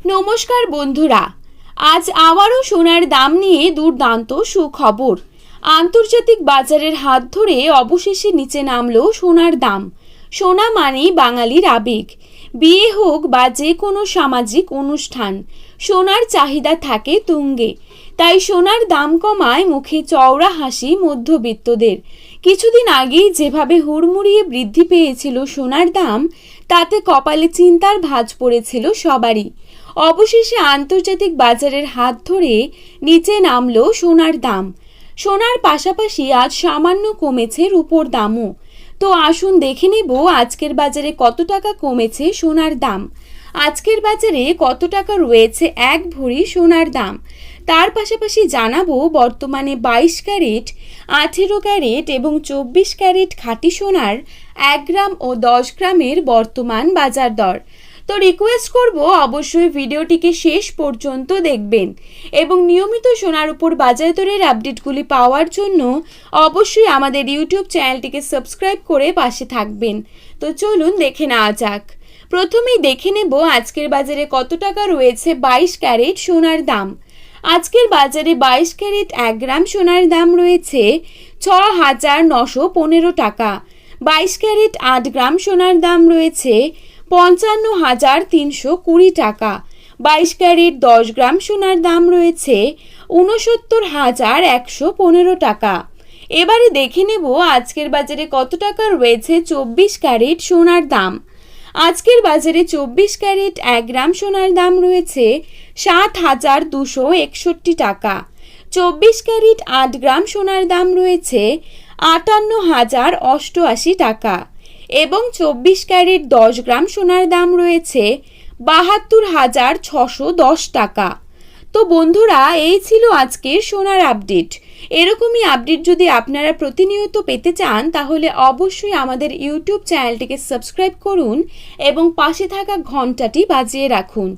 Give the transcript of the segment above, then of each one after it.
নমস্কার বন্ধুরা, আজ আবারও সোনার দাম নিয়ে দুর্দান্ত সুখবর। আন্তর্জাতিক বাজারের হাত ধরে অবশেষে নিচে নামলো সোনার দাম। সোনা মানেই বাঙালির আবেগ। বিয়ে হোক বা যে কোনো সামাজিক অনুষ্ঠান, সোনার চাহিদা থাকে তুঙ্গে। তাই সোনার দাম কমায় মুখে চওড়া হাসি মধ্যবিত্তদের। কিছুদিন আগেই যেভাবে হুড়মুড়িয়ে বৃদ্ধি পেয়েছিল সোনার দাম, তাতে কপালে চিন্তার ভাঁজ পড়েছিল সবারই। অবশেষে আন্তর্জাতিক বাজারের হাত ধরে নিচে নামলো সোনার দাম। সোনার পাশাপাশি আজ সামান্য কমেছে রূপোর দামও। তো আসুন দেখে নেব আজকের বাজারে কত টাকা কমেছে সোনার দাম। আজকের বাজারে কত টাকা রয়েছে এক ভরি সোনার দাম। তার পাশাপাশি জানাবো বর্তমানে 22 ক্যারেট, 18 ক্যারেট এবং 24 ক্যারেট খাঁটি সোনার 1 গ্রাম ও 10 গ্রামের বর্তমান বাজার দর। তো রিকোয়েস্ট করব অবশ্যই ভিডিওটিকে শেষ পর্যন্ত দেখবেন এবং নিয়মিত সোনার উপর বাজার দরের আপডেটগুলি পাওয়ার জন্য অবশ্যই আমাদের ইউটিউব চ্যানেলটিকে সাবস্ক্রাইব করে পাশে থাকবেন। তো চলুন দেখে নেওয়া যাক। প্রথমেই দেখে নেব আজকের বাজারে কত টাকা রয়েছে 22 ক্যারেট সোনার দাম। আজকের বাজারে 22 ক্যারেট 1 গ্রাম সোনার দাম রয়েছে 6,915 টাকা। 22 ক্যারেট 8 গ্রাম সোনার দাম রয়েছে 55,320 টাকা। 22 ক্যারেট 10 গ্রাম সোনার দাম রয়েছে 69,115 টাকা। এবারে দেখে নেব আজকের বাজারে কত টাকা রয়েছে 24 ক্যারেট সোনার দাম। আজকের বাজারে 24 ক্যারেট 1 গ্রাম সোনার দাম রয়েছে 7,261 টাকা। 24 ক্যারেট 8 গ্রাম সোনার দাম রয়েছে 58,088 টাকা এবং 24 ক্যারেট 10 গ্রাম সোনার দাম রয়েছে 72,610 টাকা। তো বন্ধুরা, এই ছিল আজকের সোনার আপডেট। এরকমই আপডেট যদি আপনারা প্রতিনিয়ত পেতে চান তাহলে অবশ্যই আমাদের ইউটিউব চ্যানেলটিকে সাবস্ক্রাইব করুন এবং পাশে থাকা ঘন্টাটি বাজিয়ে রাখুন,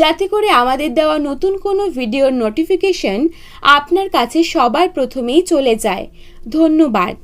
যাতে করে আমাদের দেওয়া নতুন কোনো ভিডিওর নোটিফিকেশন আপনার কাছে সবার প্রথমেই চলে যায়। ধন্যবাদ।